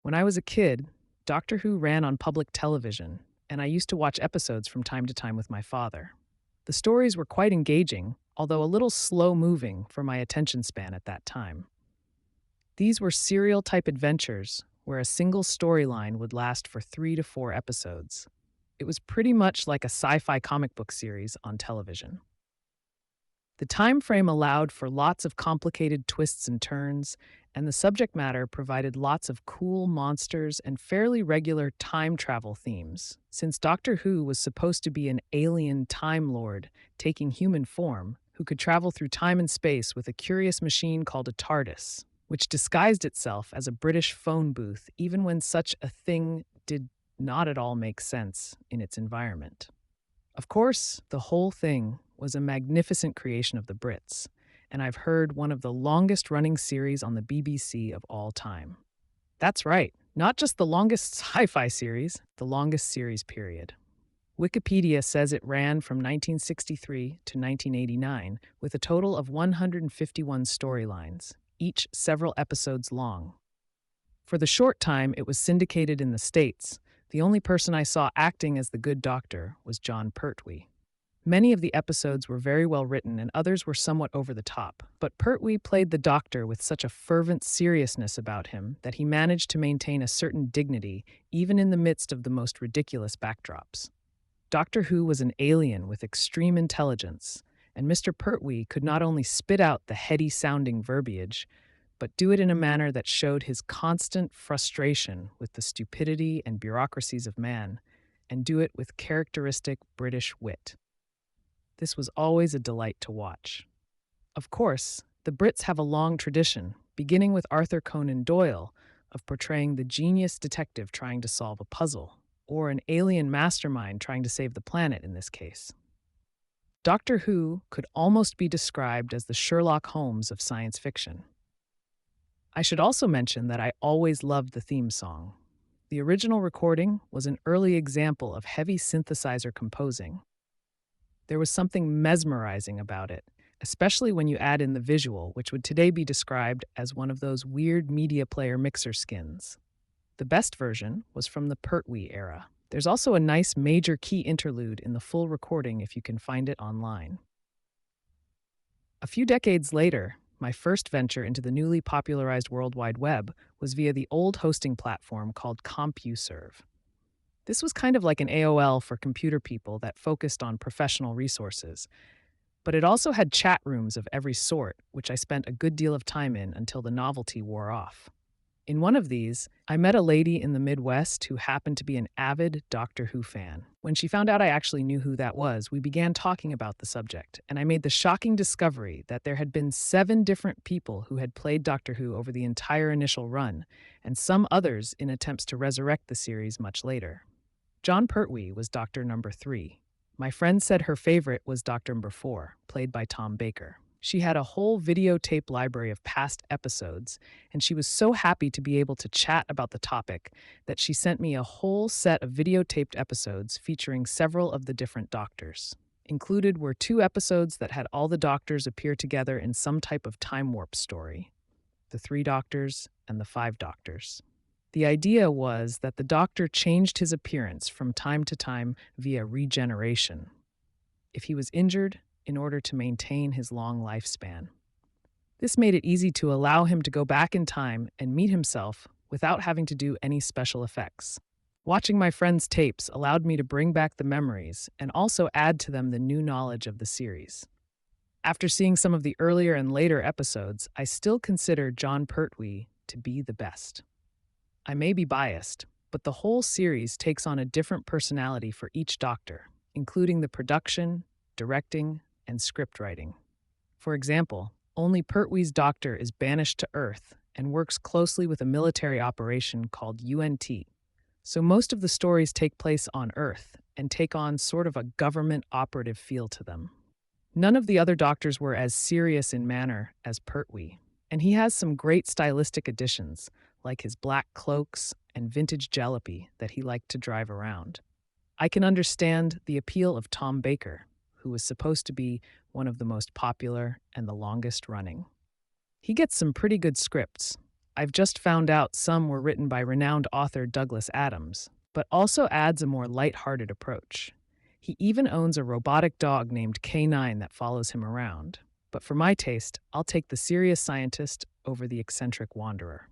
When I was a kid, Doctor Who ran on public television, and I used to watch episodes from time to time with my father. The stories were quite engaging, although a little slow moving for my attention span at that time. These were serial type adventures where a single storyline would last for 3 to 4 episodes. It was pretty much like a sci fi comic book series on television. The time frame allowed for lots of complicated twists and turns, and the subject matter provided lots of cool monsters and fairly regular time travel themes. Since Doctor Who was supposed to be an alien time lord taking human form who could travel through time and space with a curious machine called a TARDIS, which disguised itself as a British phone booth even when such a thing did not at all make sense in its environment. Of course, the whole thing was a magnificent creation of the Brits, and I've heard one of the longest running series on the BBC of all time. That's right, not just the longest sci-fi series, the longest series period. Wikipedia says it ran from 1963 to 1989 with a total of 151 storylines, each several episodes long. For the short time it was syndicated in the States, the only person I saw acting as the good doctor was John Pertwee. Many of the episodes were very well written and others were somewhat over the top, but Pertwee played the doctor with such a fervent seriousness about him that he managed to maintain a certain dignity even in the midst of the most ridiculous backdrops. Doctor Who was an alien with extreme intelligence, and Mr. Pertwee could not only spit out the heady-sounding verbiage, but do it in a manner that showed his constant frustration with the stupidity and bureaucracies of man, and do it with characteristic British wit. This was always a delight to watch. Of course, the Brits have a long tradition, beginning with Arthur Conan Doyle, of portraying the genius detective trying to solve a puzzle, or an alien mastermind trying to save the planet in this case. Doctor Who could almost be described as the Sherlock Holmes of science fiction. I should also mention that I always loved the theme song. The original recording was an early example of heavy synthesizer composing. There was something mesmerizing about it, especially when you add in the visual, which would today be described as one of those weird media player mixer skins. The best version was from the Pertwee era. There's also a nice major key interlude in the full recording if you can find it online. A few decades later, my first venture into the newly popularized World Wide Web was via the old hosting platform called CompuServe. This was kind of like an AOL for computer people that focused on professional resources, but it also had chat rooms of every sort, which I spent a good deal of time in until the novelty wore off. In one of these, I met a lady in the Midwest who happened to be an avid Doctor Who fan. When she found out I actually knew who that was, we began talking about the subject, and I made the shocking discovery that there had been 7 different people who had played Doctor Who over the entire initial run, and some others in attempts to resurrect the series much later. John Pertwee was Doctor number 3. My friend said her favorite was Doctor number 4, played by Tom Baker. She had a whole videotape library of past episodes, and she was so happy to be able to chat about the topic that she sent me a whole set of videotaped episodes featuring several of the different Doctors. Included were 2 episodes that had all the Doctors appear together in some type of time warp story: the 3 Doctors and the 5 Doctors. The idea was that the Doctor changed his appearance from time to time via regeneration. If he was injured, in order to maintain his long lifespan. This made it easy to allow him to go back in time and meet himself without having to do any special effects. Watching my friend's tapes allowed me to bring back the memories and also add to them the new knowledge of the series. After seeing some of the earlier and later episodes, I still consider John Pertwee to be the best. I may be biased, but the whole series takes on a different personality for each Doctor, including the production, directing, and script writing. For example, only Pertwee's Doctor is banished to Earth and works closely with a military operation called UNT. So most of the stories take place on Earth and take on sort of a government operative feel to them. None of the other Doctors were as serious in manner as Pertwee, and he has some great stylistic additions, like his black cloaks and vintage jalopy that he liked to drive around. I can understand the appeal of Tom Baker, who was supposed to be one of the most popular and the longest running. He gets some pretty good scripts. I've just found out some were written by renowned author Douglas Adams, but also adds a more lighthearted approach. He even owns a robotic dog named K9 that follows him around. But for my taste, I'll take the serious scientist over the eccentric wanderer.